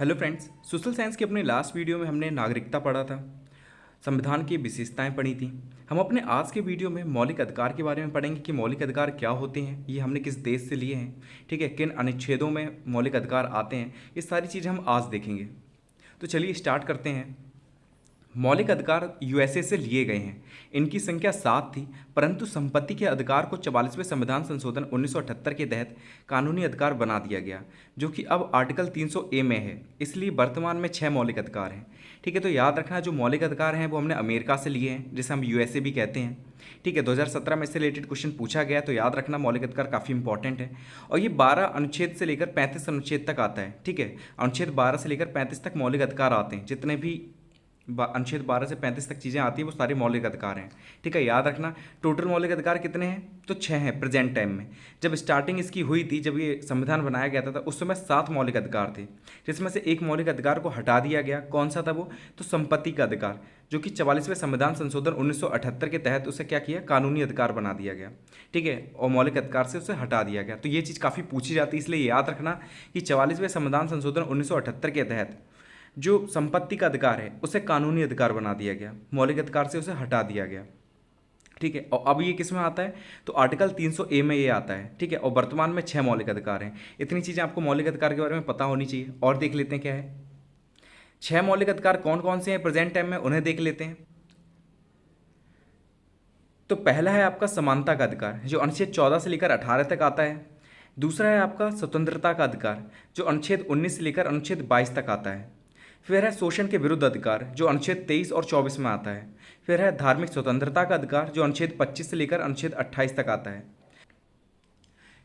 Hello friends, social science के अपने last video में हमने नागरिकता पढ़ा था, संविधान की विशेषताएं पढ़ी थी। हम अपने आज के वीडियो में मौलिक अधिकार के बारे में पढ़ेंगे कि मौलिक अधिकार क्या होते हैं, ये हमने किस देश से लिए हैं, ठीक है, किन अनुच्छेदों में मौलिक अधिकार आते हैं, ये सारी चीज़ें हम आज देखेंगे। तो चलिए स्टार्ट करते हैं। मौलिक अधिकार यूएसए से लिए गए हैं। इनकी संख्या 7 थी, परंतु संपत्ति के अधिकार को 44वें संविधान संशोधन 1978 के तहत कानूनी अधिकार बना दिया गया, जो कि अब आर्टिकल 300A में है। इसलिए वर्तमान में 6 मौलिक अधिकार हैं। ठीक है, तो याद रखना जो मौलिक अधिकार हैं वो हमने अमेरिका से लिए हैं, जिसे हम यूएसए भी कहते हैं। ठीक है, 2017 में इससे रिलेटेड क्वेश्चन पूछा गया, तो याद रखना मौलिक अधिकार काफ़ी इंपॉर्टेंट है। और ये 12 अनुच्छेद से लेकर 35 अनुच्छेद तक आता है। ठीक है, अनुच्छेद 12 से लेकर 35 तक मौलिक अधिकार आते हैं। जितने भी अनुच्छेद 12 से 35 तक चीज़ें आती हैं वो सारे मौलिक अधिकार हैं। ठीक है, याद रखना टोटल मौलिक अधिकार कितने हैं, तो 6 हैं प्रेजेंट टाइम में। जब स्टार्टिंग इसकी हुई थी, जब ये संविधान बनाया गया था, उस समय 7 मौलिक अधिकार थे, जिसमें से एक मौलिक अधिकार को हटा दिया गया। कौन सा था वो, तो संपत्ति का अधिकार, जो कि 44वें संविधान संशोधन 1978 के तहत उसे क्या किया, कानूनी अधिकार बना दिया गया। ठीक है, और मौलिक अधिकार से उसे हटा दिया गया। तो ये चीज़ काफ़ी पूछी जाती है, इसलिए याद रखना कि 44वें संविधान संशोधन 1978 के तहत जो संपत्ति का अधिकार है उसे कानूनी अधिकार बना दिया गया, मौलिक अधिकार से उसे हटा दिया गया। ठीक है, और अब ये किस में आता है, तो आर्टिकल 300A में ये आता है। ठीक है, और वर्तमान में 6 मौलिक अधिकार हैं। इतनी चीज़ें आपको मौलिक अधिकार के बारे में पता होनी चाहिए। और देख लेते हैं क्या है, 6 मौलिक अधिकार कौन कौन से हैं प्रेजेंट टाइम में, उन्हें देख लेते हैं। तो पहला है आपका समानता का अधिकार, जो अनुच्छेद 14 से लेकर 18 तक आता है। दूसरा है आपका स्वतंत्रता का अधिकार, जो अनुच्छेद 19 से लेकर अनुच्छेद 22 तक आता है। फिर है शोषण के विरुद्ध अधिकार, जो अनुच्छेद 23 और 24 में आता है। फिर है धार्मिक स्वतंत्रता का अधिकार, जो अनुच्छेद 25 से लेकर अनुच्छेद 28 तक आता है।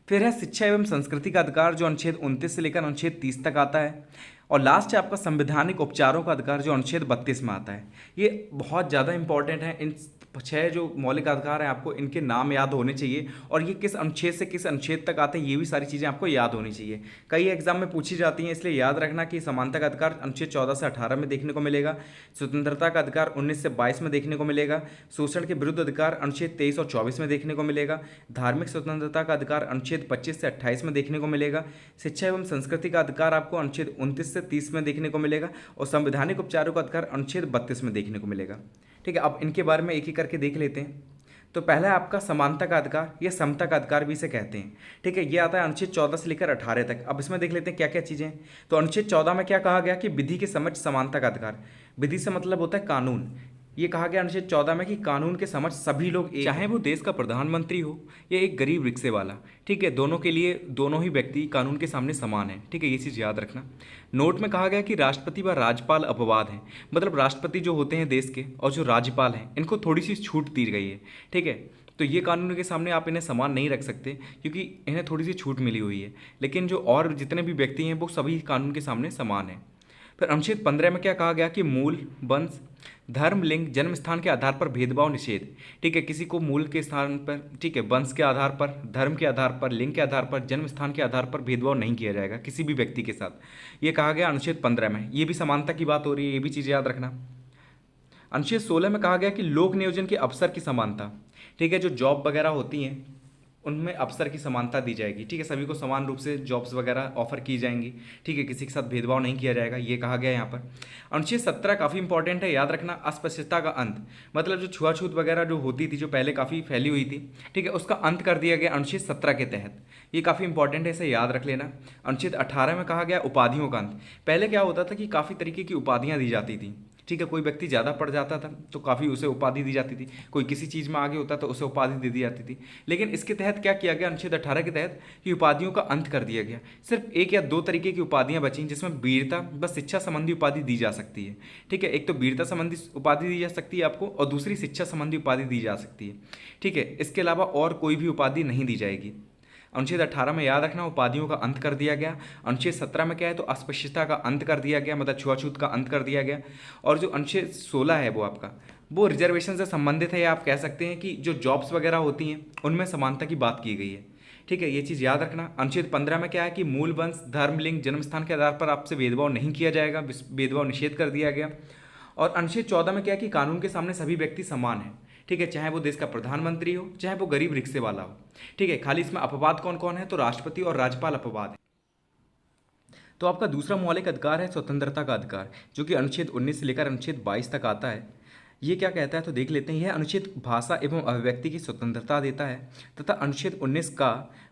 फिर है शिक्षा एवं संस्कृति का अधिकार, जो अनुच्छेद 29 से लेकर अनुच्छेद 30 तक आता है। और लास्ट है आपका संवैधानिक उपचारों का अधिकार, जो अनुच्छेद 32 में आता है। ये बहुत ज़्यादा इंपॉर्टेंट है। इन 6 जो मौलिक अधिकार हैं आपको इनके नाम याद होने चाहिए, और ये किस अनुच्छेद से किस अनुच्छेद तक आते हैं ये भी सारी चीज़ें आपको याद होनी चाहिए। कई एग्जाम में पूछी जाती हैं, इसलिए याद रखना कि समानता का अधिकार अनुच्छेद 14 से 18 में देखने को मिलेगा। स्वतंत्रता का अधिकार 19 से 22 में देखने को मिलेगा। शोषण के विरुद्ध अधिकार अनुच्छेद 23 और 24 में देखने को मिलेगा। धार्मिक स्वतंत्रता का अधिकार अनुच्छेद 25 से 28 में देखने को मिलेगा। शिक्षा एवं संस्कृति का अधिकार आपको अनुच्छेद 29 से 30 में देखने को मिलेगा। और संवैधानिक उपचारों का अधिकार अनुच्छेद 32 में देखने को मिलेगा। ठीक है, अब इनके बारे में एक एक करके देख लेते हैं। तो पहला है आपका समानता का अधिकार, या समता का अधिकार भी इसे कहते हैं। ठीक है, ये आता है अनुच्छेद 14 से लेकर 18 तक। अब इसमें देख लेते हैं क्या क्या चीज़ें। तो अनुच्छेद 14 में क्या कहा गया कि विधि के समक्ष समानता का अधिकार। विधि से मतलब होता है कानून। ये कहा गया अनुच्छेद 14 में कि कानून के समक्ष सभी लोग एक, चाहे वो देश का प्रधानमंत्री हो या एक गरीब रिक्शे वाला, ठीक है, दोनों के लिए दोनों ही व्यक्ति कानून के सामने समान है। ठीक है, ये चीज़ याद रखना। नोट में कहा गया कि राष्ट्रपति व राज्यपाल अपवाद हैं, मतलब राष्ट्रपति जो होते हैं देश के और जो राज्यपाल हैं इनको थोड़ी सी छूट दी गई है। ठीक है, तो ये कानून के सामने आप इन्हें समान नहीं रख सकते, क्योंकि इन्हें थोड़ी सी छूट मिली हुई है। लेकिन जो और जितने भी व्यक्ति हैं वो सभी कानून के सामने समान हैं। फिर अनुच्छेद 15 में क्या कहा गया कि मूल, वंश, धर्म, लिंग, जन्म स्थान के आधार पर भेदभाव निषेध। ठीक है, किसी को मूल के स्थान पर, ठीक है, वंश के आधार पर, धर्म के आधार पर, लिंग के आधार पर, जन्म स्थान के आधार पर भेदभाव नहीं किया जाएगा किसी भी व्यक्ति के साथ। ये कहा गया अनुच्छेद 15 में। ये भी समानता की बात हो रही है, ये भी चीज़ याद रखना। अनुच्छेद 16 में कहा गया कि लोक नियोजन के अवसर की समानता। ठीक है, जो जॉब वगैरह होती हैं उनमें अवसर की समानता दी जाएगी। ठीक है, सभी को समान रूप से जॉब्स वगैरह ऑफर की जाएंगी। ठीक है, किसी के साथ भेदभाव नहीं किया जाएगा, ये कहा गया यहाँ पर। अनुच्छेद 17 काफ़ी इंपॉर्टेंट है, याद रखना। अस्पृश्यता का अंत, मतलब जो छुआछूत वगैरह जो होती थी, जो पहले काफ़ी फैली हुई थी, ठीक है, उसका अंत कर दिया गया अनुच्छेद 17 के तहत। ये काफ़ी इंपॉर्टेंट है, इसे याद रख लेना। अनुच्छेद 18 में कहा गया उपाधियों का अंत। पहले क्या होता था कि काफ़ी तरीके की उपाधियाँ दी जाती थी। ठीक है, कोई व्यक्ति ज़्यादा पढ़ जाता था तो काफ़ी उसे उपाधि दी जाती थी, कोई किसी चीज़ में आगे होता तो उसे उपाधि दे दी जाती थी। लेकिन इसके तहत क्या किया गया अनुच्छेद 18 के तहत कि उपाधियों का अंत कर दिया गया। सिर्फ 1 या 2 तरीके की उपाधियां बची, जिसमें वीरता व शिक्षा संबंधी उपाधि दी जा सकती है। ठीक है, एक तो वीरता संबंधी उपाधि दी जा सकती है आपको, और दूसरी शिक्षा संबंधी उपाधि दी जा सकती है। ठीक है, इसके अलावा और कोई भी उपाधि नहीं दी जाएगी। अनुच्छेद 18 में याद रखना उपाधियों का अंत कर दिया गया। अनुच्छेद 17 में क्या है, तो अस्पृश्यता का अंत कर दिया गया, मतलब छुआछूत का अंत कर दिया गया। और जो अनुच्छेद 16 है वो आपका वो रिजर्वेशन से संबंधित है, या आप कह सकते हैं कि जो जॉब्स वगैरह होती हैं उनमें समानता की बात की गई है। ठीक है, ये चीज़ याद रखना। अनुच्छेद 15 में क्या है कि मूल, वंश, धर्म, लिंग, जन्म स्थान के आधार पर आपसे भेदभाव नहीं किया जाएगा, भेदभाव निषेध कर दिया गया। और अनुच्छेद 14 में क्या है कि कानून के सामने सभी व्यक्ति समान हैं। ठीक है, चाहे वो देश का प्रधानमंत्री हो, चाहे वो गरीब रिक्शे वाला हो। ठीक है, खाली इसमें अपवाद कौन कौन है, तो राष्ट्रपति और राज्यपाल अपवाद है। तो आपका दूसरा मौलिक अधिकार है स्वतंत्रता का अधिकार, जो कि अनुच्छेद 19 से लेकर अनुच्छेद 22 तक आता है। ये क्या कहता है तो देख लेते हैं। यह अनुच्छेद भाषा एवं अभिव्यक्ति की स्वतंत्रता देता है तथा अनुच्छेद 19 का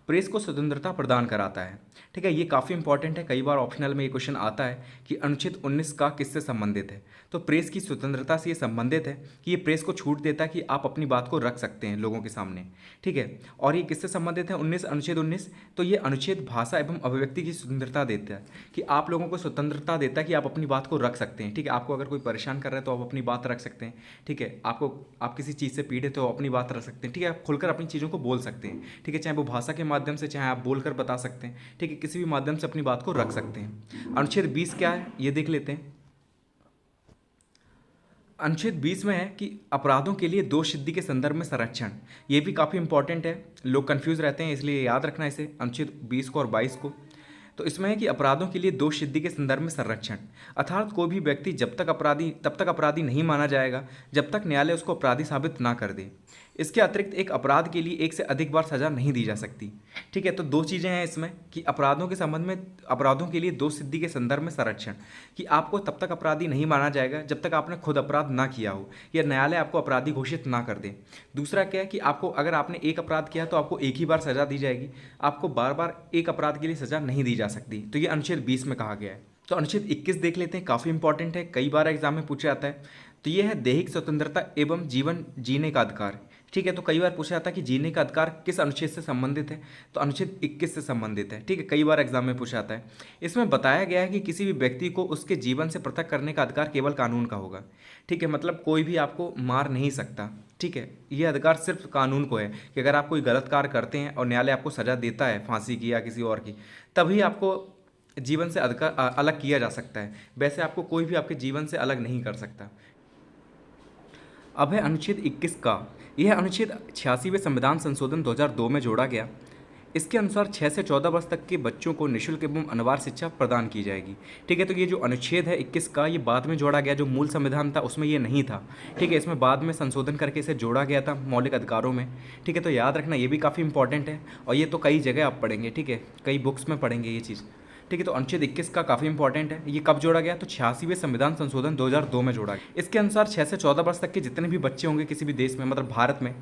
प्रेस को स्वतंत्रता प्रदान कराता है। ठीक है, ये काफ़ी इंपॉर्टेंट है, कई बार ऑप्शनल में ये क्वेश्चन आता है कि अनुच्छेद 19 का किससे संबंधित है। तो प्रेस की स्वतंत्रता से ये संबंधित है कि ये प्रेस को छूट देता है कि आप अपनी बात को रख सकते हैं लोगों के सामने। ठीक है, और ये किससे संबंधित है 19 अनुच्छेद 19, तो ये अनुच्छेद भाषा एवं अभिव्यक्ति की स्वतंत्रता देता है कि आप लोगों को स्वतंत्रता देता है कि आप अपनी बात को रख सकते हैं। ठीक है, आपको अगर कोई परेशान कर रहा है तो आप अपनी बात रख सकते हैं। ठीक है, आप किसी चीज़ से पीड़ित हो, अपनी बात रख सकते हैं। ठीक है, आप खुलकर अपनी चीज़ों को बोल सकते हैं। ठीक है, चाहे वो भाषा के माध्यम से, चाहे आप बोलकर बता सकते हैं। ठीक है, किसी भी माध्यम से अपनी बात को रख सकते हैं। अनुच्छेद 20 क्या है ये देख लेते हैं। अनुच्छेद 20 में है कि अपराधों के लिए दोष सिद्धि के संदर्भ में संरक्षण। ये भी काफ़ी इंपॉर्टेंट है, लोग कंफ्यूज रहते हैं, इसलिए याद रखना इसे, अनुच्छेद 20 को और 22 को। तो इसमें है कि अपराधों के लिए दोष सिद्धि के संदर्भ में संरक्षण, अर्थात कोई भी व्यक्ति तब तक अपराधी नहीं माना जाएगा जब तक न्यायालय उसको अपराधी साबित ना कर दे। इसके अतिरिक्त एक अपराध के लिए एक से अधिक बार सजा नहीं दी जा सकती। ठीक है, तो दो चीज़ें हैं इसमें कि अपराधों के संबंध में, अपराधों के लिए दोष सिद्धि के संदर्भ में संरक्षण, कि आपको तब तक अपराधी नहीं माना जाएगा जब तक आपने खुद अपराध ना किया हो या न्यायालय आपको अपराधी घोषित ना कर दे। दूसरा क्या है कि आपको, अगर आपने एक अपराध किया तो आपको एक ही बार सजा दी जाएगी, आपको बार बार एक अपराध के लिए सजा नहीं दी जा सकती। तो ये अनुच्छेद 20 में कहा गया है। तो अनुच्छेद 21 देख लेते हैं, काफ़ी इंपॉर्टेंट है, कई बार एग्जाम में पूछा जाता है। तो ये है दैहिक स्वतंत्रता एवं जीवन जीने का अधिकार। ठीक है, तो कई बार पूछा जाता है कि जीने का अधिकार किस अनुच्छेद से संबंधित है, तो अनुच्छेद 21 से संबंधित है। ठीक है, कई बार एग्जाम में पूछा जाता है। इसमें बताया गया है कि किसी भी व्यक्ति को उसके जीवन से पृथक करने का अधिकार केवल कानून का होगा। ठीक है, मतलब कोई भी आपको मार नहीं सकता। ठीक है, ये अधिकार सिर्फ कानून को है कि अगर आप कोई गलत कार्य करते हैं और न्यायालय आपको सजा देता है फांसी की या किसी और की, तभी आपको जीवन से अलग किया जा सकता है। वैसे आपको कोई भी आपके जीवन से अलग नहीं कर सकता। अब है अनुच्छेद 21 का। यह अनुच्छेद 86वें संविधान संशोधन 2002 में जोड़ा गया। इसके अनुसार 6 से 14 वर्ष तक के बच्चों को निःशुल्क एवं अनिवार्य शिक्षा प्रदान की जाएगी। ठीक है, तो ये जो अनुच्छेद है 21 का, ये बाद में जोड़ा गया, जो मूल संविधान था उसमें ये नहीं था। ठीक है, इसमें बाद में संशोधन करके इसे जोड़ा गया था मौलिक अधिकारों में। ठीक है, तो याद रखना, ये भी काफ़ी इंपॉर्टेंट है और ये तो कई जगह आप पढ़ेंगे। ठीक है, कई बुक्स में पढ़ेंगे ये चीज़। ठीक है, तो अनुच्छेद 21 का काफ़ी इंपॉर्टेंट है। ये कब जोड़ा गया, तो 86वें संविधान संशोधन 2002 में जोड़ा गया। इसके अनुसार 6 से 14 वर्ष तक के जितने भी बच्चे होंगे किसी भी देश में, मतलब भारत में,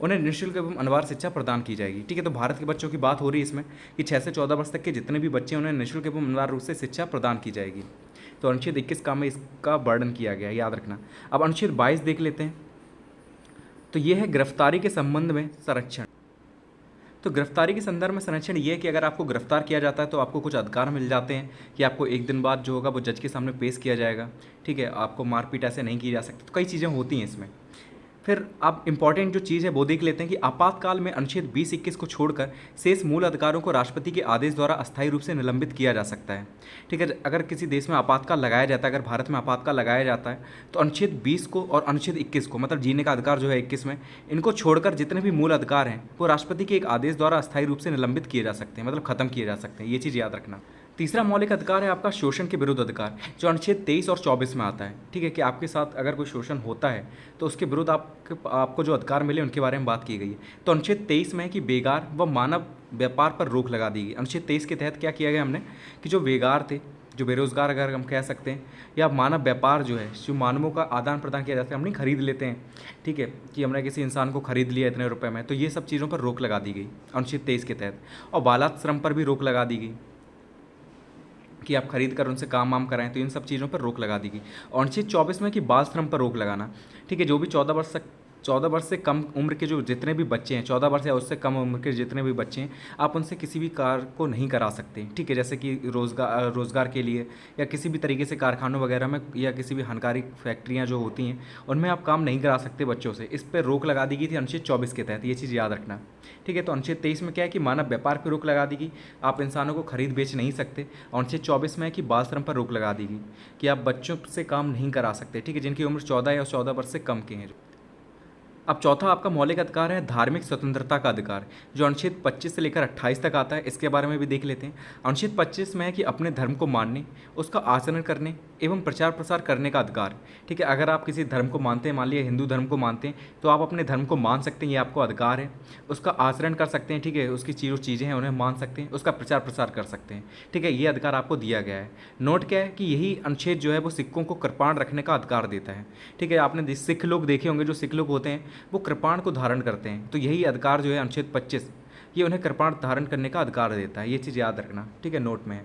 उन्हें निःशुल्क एवं अनिवार्य शिक्षा प्रदान की जाएगी। ठीक है, तो भारत के बच्चों की बात हो रही है इसमें कि 6 से 14 वर्ष तक के जितने भी बच्चे हैं उन्हें निःशुल्क एवं अनिवार्य रूप से शिक्षा प्रदान की जाएगी। तो अनुच्छेद 21 का में इसका वर्णन किया गया है, याद रखना। अब अनुच्छेद 22 देख लेते हैं। तो ये है गिरफ्तारी के संबंध में संरक्षण। तो गिरफ्तारी के संदर्भ में संरक्षण ये है कि अगर आपको गिरफ्तार किया जाता है तो आपको कुछ अधिकार मिल जाते हैं कि आपको एक दिन बाद जो होगा वो जज के सामने पेश किया जाएगा। ठीक है, आपको मारपीट ऐसे नहीं की जा सकती। तो कई चीज़ें होती हैं इसमें। फिर अब इंपॉर्टेंट जो चीज़ है वो देख लेते हैं कि आपातकाल में अनुच्छेद 20-21 को छोड़कर शेष मूल अधिकारों को राष्ट्रपति के आदेश द्वारा अस्थायी रूप से निलंबित किया जा सकता है। ठीक है, अगर किसी देश में आपातकाल लगाया जाता है, अगर भारत में आपातकाल लगाया जाता है, तो अनुच्छेद 20 को और अनुच्छेद 21 को, मतलब जीने का अधिकार जो है 21 में, इनको छोड़कर जितने भी मूल अधिकार हैं वो राष्ट्रपति के एक आदेश द्वारा अस्थायी रूप से निलंबित किए जा सकते हैं, मतलब खत्म किए जा सकते हैं। ये चीज़ याद रखना। तीसरा मौलिक अधिकार है आपका शोषण के विरुद्ध अधिकार, जो अनुच्छेद 23 और 24 में आता है। ठीक है, कि आपके साथ अगर कोई शोषण होता है तो उसके विरुद्ध आपको जो अधिकार मिले उनके बारे में बात की गई है। तो अनुच्छेद 23 में है कि बेगार व मानव व्यापार पर रोक लगा दी गई। अनुच्छेद 23 के तहत क्या किया गया हमने कि जो बेगार थे, जो बेरोजगार अगर हम कह सकते हैं, या मानव व्यापार जो है, जो मानवों का आदान प्रदान किया जाता है, हमने खरीद लेते हैं। ठीक है, कि हमने किसी इंसान को खरीद लिया इतने रुपए में, तो ये सब चीज़ों पर रोक लगा दी गई अनुच्छेद 23 के तहत। और बालात श्रम पर भी रोक लगा दी गई कि आप खरीद कर उनसे काम वाम कराएं, तो इन सब चीज़ों पर रोक लगा दी गई। और अनुच्छेद 24 में कि बाल श्रम पर रोक लगाना। ठीक है, जो भी 14 वर्ष से कम उम्र के जो जितने भी बच्चे हैं, 14 वर्ष या उससे कम उम्र के जितने भी बच्चे हैं, आप उनसे किसी भी कार्य को नहीं करा सकते। ठीक है, जैसे कि रोज़गार के लिए या किसी भी तरीके से कारखानों वगैरह में या किसी भी हानिकारक फैक्ट्रियाँ जो होती हैं उनमें आप काम नहीं करा सकते बच्चों से। इस पर रोक लगा दी गई थी अनुच्छेद 24 के तहत, ये चीज़ याद रखना। ठीक है, तो अनुच्छेद 23 में क्या है कि मानव व्यापार पर रोक लगा दी गई, आप इंसानों को खरीद बेच नहीं सकते। और अनुच्छेद 24 में है कि बाल श्रम पर रोक लगा दी गई कि आप बच्चों से काम नहीं करा सकते। ठीक है, जिनकी उम्र 14 या 14 वर्ष से कम के हैं। अब चौथा आपका मौलिक अधिकार है धार्मिक स्वतंत्रता का अधिकार, जो अनुच्छेद 25 से लेकर 28 तक आता है। इसके बारे में भी देख लेते हैं। अनुच्छेद 25 में है कि अपने धर्म को मानने, उसका आचरण करने एवं प्रचार प्रसार करने का अधिकार। ठीक है, अगर आप किसी धर्म को मानते हैं, मान लिया हिंदू धर्म को मानते हैं, तो आप अपने धर्म को मान सकते हैं, ये आपको अधिकार है। उसका आचरण कर सकते हैं, ठीक है, उसकी जो चीज़ें हैं उन्हें मान सकते हैं, उसका प्रचार प्रसार कर सकते हैं। ठीक है, ये अधिकार आपको दिया गया है। नोट क्या है कि यही अनुच्छेद जो है वो सिक्कों को कृपाण रखने का अधिकार देता है। ठीक है, आपने सिख लोग देखे होंगे, जो सिख लोग होते हैं वो कृपाण को धारण करते हैं, तो यही अधिकार जो है अनुच्छेद 25 ये उन्हें कृपाण धारण करने का अधिकार देता है। ये चीज़ याद रखना, ठीक है, नोट में है।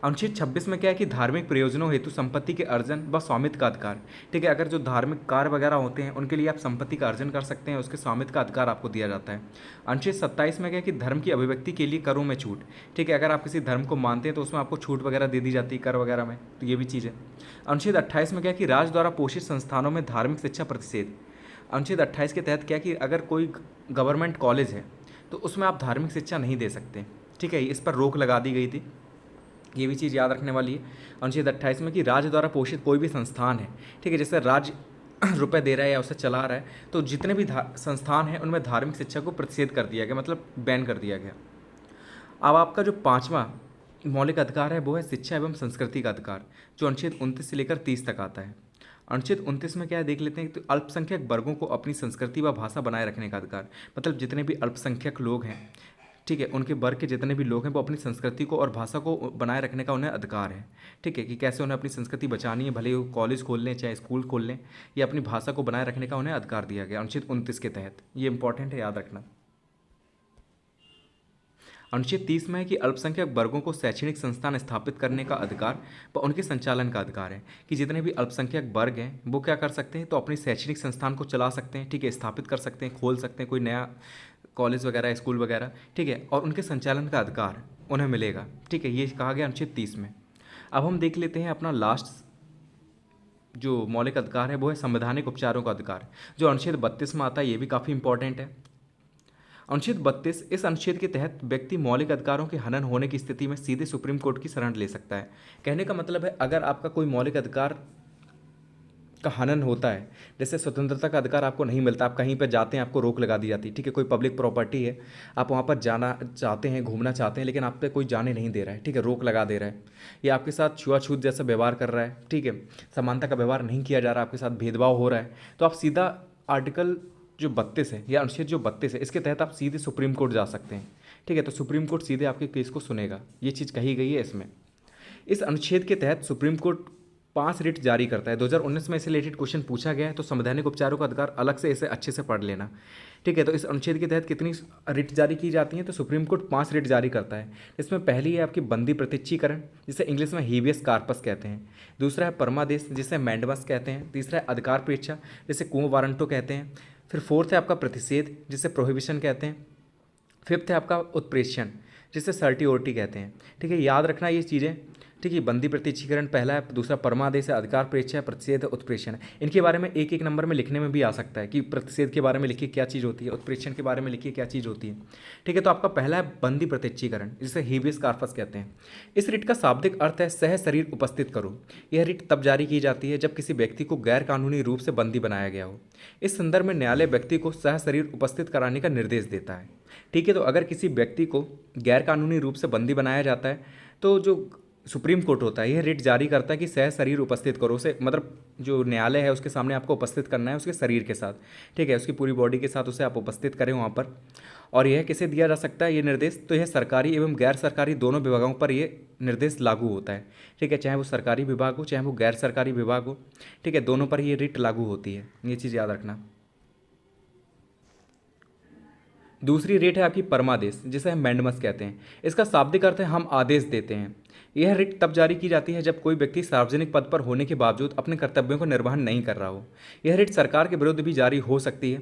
अनुच्छेद 26 में क्या है कि धार्मिक प्रयोजनों हेतु संपत्ति के अर्जन व स्वामित्व का अधिकार। ठीक है, अगर जो धार्मिक कार्य वगैरह होते हैं उनके लिए आप संपत्ति का अर्जन कर सकते हैं, उसके स्वामित्व का अधिकार आपको दिया जाता है। अनुच्छेद 27 में क्या है कि धर्म की अभिव्यक्ति के लिए करों में छूट। ठीक है, अगर आप किसी धर्म को मानते हैं तो उसमें आपको छूट वगैरह दे दी जाती है कर वगैरह में, तो ये भी चीज़ है। अनुच्छेद 28 में क्या है कि राज्य द्वारा पोषित संस्थानों में धार्मिक शिक्षा प्रतिषेध। अनुच्छेद 28 के तहत क्या है कि अगर कोई गवर्नमेंट कॉलेज है तो उसमें आप धार्मिक शिक्षा नहीं दे सकते। ठीक है, इस पर रोक लगा दी गई थी, ये भी चीज़ याद रखने वाली है। अनुच्छेद 28 में कि राज्य द्वारा पोषित कोई भी संस्थान है, ठीक है, जैसे राज्य रुपए दे रहा है या उसे चला रहा है, तो जितने भी संस्थान हैं उनमें धार्मिक शिक्षा को प्रतिषेध कर दिया गया, मतलब बैन कर दिया गया। अब आपका जो पाँचवा मौलिक अधिकार है वो है शिक्षा एवं संस्कृति का अधिकार, जो अनुच्छेद 29 से लेकर 30 तक आता है। अनुच्छेद 29 में क्या है देख लेते हैं, तो अल्पसंख्यक वर्गों को अपनी संस्कृति व भाषा बनाए रखने का अधिकार, मतलब जितने भी अल्पसंख्यक लोग हैं, ठीक है, उनके वर्ग के जितने भी लोग हैं वो अपनी संस्कृति को और भाषा को बनाए रखने का उन्हें अधिकार है। ठीक है, कि कैसे उन्हें अपनी संस्कृति बचानी है, भले वो कॉलेज खोल लें चाहे स्कूल खोल लें, या अपनी भाषा को बनाए रखने का उन्हें अधिकार दिया गया अनुच्छेद 29 के तहत। ये इंपॉर्टेंट है, याद रखना। अनुच्छेद 30 में है कि अल्पसंख्यक वर्गों को शैक्षणिक संस्थान स्थापित करने का अधिकार व उनके संचालन का अधिकार है, कि जितने भी अल्पसंख्यक वर्ग हैं वो क्या कर सकते हैं, तो अपनी शैक्षणिक संस्थान को चला सकते हैं। ठीक है, स्थापित कर सकते हैं, खोल सकते हैं कोई नया कॉलेज वगैरह स्कूल वगैरह। ठीक है, और उनके संचालन का अधिकार उन्हें मिलेगा। ठीक है, ये कहा गया अनुच्छेद 30 में। अब हम देख लेते हैं अपना लास्ट जो मौलिक अधिकार है वो है संवैधानिक उपचारों का अधिकार, जो अनुच्छेद 32 में आता है। ये भी काफ़ी इंपॉर्टेंट है। अनुच्छेद 32, इस अनुच्छेद के तहत व्यक्ति मौलिक अधिकारों के हनन होने की स्थिति में सीधे सुप्रीम कोर्ट की शरण ले सकता है। कहने का मतलब है, अगर आपका कोई मौलिक अधिकार का हनन होता है, जैसे स्वतंत्रता का अधिकार आपको नहीं मिलता, आप कहीं पर जाते हैं आपको रोक लगा दी जाती है। ठीक है, कोई पब्लिक प्रॉपर्टी है, आप वहाँ पर जाना चाहते हैं, घूमना चाहते हैं, लेकिन आप पे कोई जाने नहीं दे रहा है। ठीक है, रोक लगा दे रहा है, या आपके साथ छुआछूत जैसा व्यवहार कर रहा है। ठीक है, समानता का व्यवहार नहीं किया जा रहा, आपके साथ भेदभाव हो रहा है, तो आप सीधा आर्टिकल जो 32 है या अनुच्छेद जो 32 है इसके तहत आप सीधे सुप्रीम कोर्ट जा सकते हैं। ठीक है, तो सुप्रीम कोर्ट सीधे आपके केस को सुनेगा, ये चीज़ कही गई है इसमें। इस अनुच्छेद के तहत सुप्रीम कोर्ट 5 रिट जारी करता है। 2019 में इससे रिलेटेड क्वेश्चन पूछा गया है, तो संवैधानिक उपचारों का अधिकार अलग से इसे अच्छे से पढ़ लेना। ठीक है, तो इस अनुच्छेद के तहत कितनी रिट जारी की जाती हैं, तो सुप्रीम कोर्ट 5 रिट जारी करता है। इसमें पहली है आपकी बंदी प्रत्यक्षीकरण, जिसे इंग्लिश में हीबियस कार्पस कहते हैं। दूसरा है परमादेश, जिसे मैंडमस कहते हैं। तीसरा है अधिकार पेक्षा, जिसे क्वो वारंटो कहते हैं। फिर फोर्थ है आपका प्रतिषेध, जिसे प्रोहिबिशन कहते हैं। फिफ्थ है आपका उत्प्रेषण, जिसे सर्टियोरिटी कहते हैं। ठीक है, याद रखना ये चीज़ें। ठीक है, बंदी प्रत्यक्षीकरण पहला है, दूसरा परमादेश है, अधिकार पेक्षा है, प्रतिषेध है, उत्प्रेषण है। इनके बारे में एक एक नंबर में लिखने में भी आ सकता है कि प्रतिषेध के बारे में लिखिए क्या चीज़ होती है, उत्प्रेषण के बारे में लिखिए क्या चीज़ होती है। ठीक है, तो आपका पहला है बंदी प्रत्यक्षीकरण, जिसे हीबियस कार्पस कहते हैं। इस रिट का शाब्दिक अर्थ है सह शरीर उपस्थित करो। यह रिट तब जारी की जाती है जब किसी व्यक्ति को गैर कानूनी रूप से बंदी बनाया गया हो। इस संदर्भ में न्यायालय व्यक्ति को सह शरीर उपस्थित कराने का निर्देश देता है। ठीक है, तो अगर किसी व्यक्ति को गैर कानूनी रूप से बंदी बनाया जाता है तो जो सुप्रीम कोर्ट होता है यह रिट जारी करता है कि सह शरीर उपस्थित करो उसे, मतलब जो न्यायालय है उसके सामने आपको उपस्थित करना है उसके शरीर के साथ। ठीक है, उसकी पूरी बॉडी के साथ उसे आप उपस्थित करें वहाँ पर। और यह किसे दिया जा सकता है ये निर्देश, तो यह सरकारी एवं गैर सरकारी दोनों विभागों पर ये निर्देश लागू होता है। ठीक है, चाहे वो सरकारी विभाग हो चाहे वो गैर सरकारी विभाग हो, ठीक है, दोनों पर ये रिट लागू होती है, ये चीज़ याद रखना। दूसरी रिट है आपकी परमादेश, जिसे हम मैंडमस कहते हैं। इसका शाब्दिक अर्थ है हम आदेश देते हैं। यह रिट तब जारी की जाती है जब कोई व्यक्ति सार्वजनिक पद पर होने के बावजूद अपने कर्तव्यों का निर्वहन नहीं कर रहा हो। यह रिट सरकार के विरुद्ध भी जारी हो सकती है,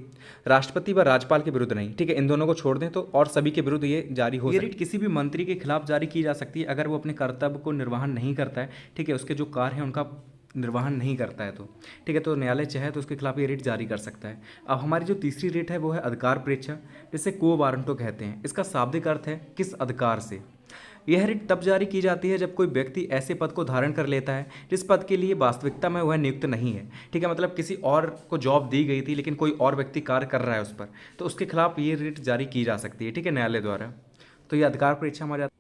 राष्ट्रपति व राज्यपाल के विरुद्ध नहीं। ठीक है, इन दोनों को छोड़ दें तो और सभी के विरुद्ध ये जारी हो सकती है। ये रिट किसी भी मंत्री के खिलाफ जारी की जा सकती है अगर वो अपने कर्तव्य को निर्वहन नहीं करता है। ठीक है, उसके जो कार्य हैं उनका निर्वहन नहीं करता है तो। ठीक है, तो न्यायालय चाहे तो उसके खिलाफ ये रिट जारी कर सकता है। अब हमारी जो तीसरी रिट है वो है अधिकार परीक्षा, जिसे क्वो वारंटो कहते हैं। इसका शाब्दिक अर्थ है किस अधिकार से। यह रिट तब जारी की जाती है जब कोई व्यक्ति ऐसे पद को धारण कर लेता है जिस पद के लिए वास्तविकता में वह नियुक्त नहीं है। ठीक है, मतलब किसी और को जॉब दी गई थी लेकिन कोई और व्यक्ति कार्य कर रहा है उस पर, तो उसके खिलाफ ये रिट जारी की जा सकती है, ठीक है, न्यायालय द्वारा। तो ये अधिकार परीक्षा में आ जाता है।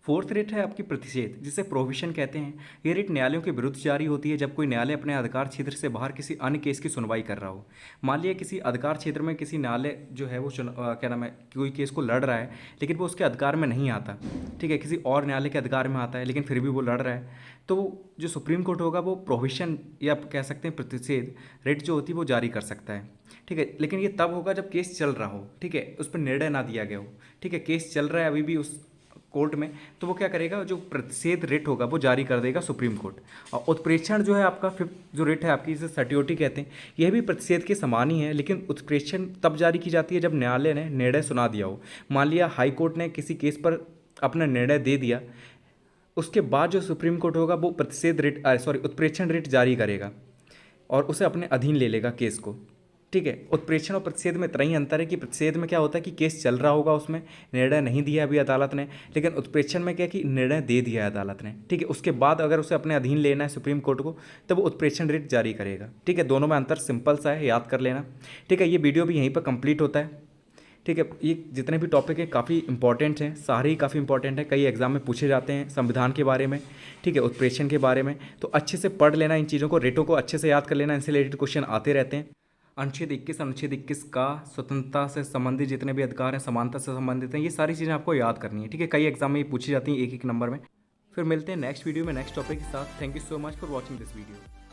फोर्थ रिट है आपकी प्रतिषेध, जिसे प्रोहिबिशन कहते हैं। ये रिट न्यायालयों के विरुद्ध जारी होती है जब कोई न्यायालय अपने अधिकार क्षेत्र से बाहर किसी अन्य केस की सुनवाई कर रहा हो। मान लिया किसी अधिकार क्षेत्र में किसी न्यायालय जो है वो क्या नाम है, कोई केस को लड़ रहा है लेकिन वो उसके अधिकार में नहीं आता, ठीक है, किसी और न्यायालय के अधिकार में आता है लेकिन फिर भी वो लड़ रहा है, तो जो सुप्रीम कोर्ट होगा वो प्रोहिबिशन या आप कह सकते हैं प्रतिषेध रिट जो होती है वो जारी कर सकता है। ठीक है, लेकिन ये तब होगा जब केस चल रहा हो, ठीक है, उस पर निर्णय ना दिया गया हो। ठीक है, केस चल रहा है अभी भी उस कोर्ट में, तो वो क्या करेगा, जो प्रतिषेध रिट होगा वो जारी कर देगा सुप्रीम कोर्ट। और उत्प्रेक्षण जो है आपका फिफ्थ जो रिट है आपकी, इसे सर्टियोटी कहते हैं, यह भी प्रतिषेध के समान ही है, लेकिन उत्प्रेक्षण तब जारी की जाती है जब न्यायालय ने निर्णय सुना दिया हो। मान लिया हाई कोर्ट ने किसी केस पर अपना निर्णय दे दिया, उसके बाद जो सुप्रीम कोर्ट होगा वो प्रतिषेध रिट उत्प्रेक्षण रिट जारी करेगा और उसे अपने अधीन ले लेगा केस को। ठीक है, उत्प्रेक्षण और प्रतिषेध में इतना ही अंतर है कि प्रतिषेध में क्या होता है कि केस चल रहा होगा, उसमें निर्णय नहीं दिया अभी अदालत ने, लेकिन उत्प्रेक्षण में क्या कि निर्णय दे दिया है अदालत ने। ठीक है, उसके बाद अगर उसे अपने अधीन लेना है सुप्रीम कोर्ट को, तब वो उत्प्रेक्षण रिट जारी करेगा। ठीक है, दोनों में अंतर सिंपल सा है, याद कर लेना। ठीक है, ये वीडियो भी यहीं पर कंप्लीट होता है। ठीक है, ये जितने भी टॉपिक हैं काफ़ी इंपॉर्टेंट हैं, सारे ही काफ़ी इंपॉर्टेंट हैं, कई एग्जाम में पूछे जाते हैं संविधान के बारे में, ठीक है, उत्प्रेक्षण के बारे में, तो अच्छे से पढ़ लेना इन चीज़ों को, रेटों को अच्छे से याद कर लेना, इनसे रिलेटेड क्वेश्चन आते रहते हैं। अनुच्छेद 21 का स्वतंत्रता से संबंधित जितने भी अधिकार हैं, समानता से संबंधित हैं, ये सारी चीज़ें आपको याद करनी है। ठीक है, कई एग्जाम में ये पूछी जाती हैं एक एक नंबर में। फिर मिलते हैं नेक्स्ट वीडियो में नेक्स्ट टॉपिक के साथ। Thank you so much for watching this video.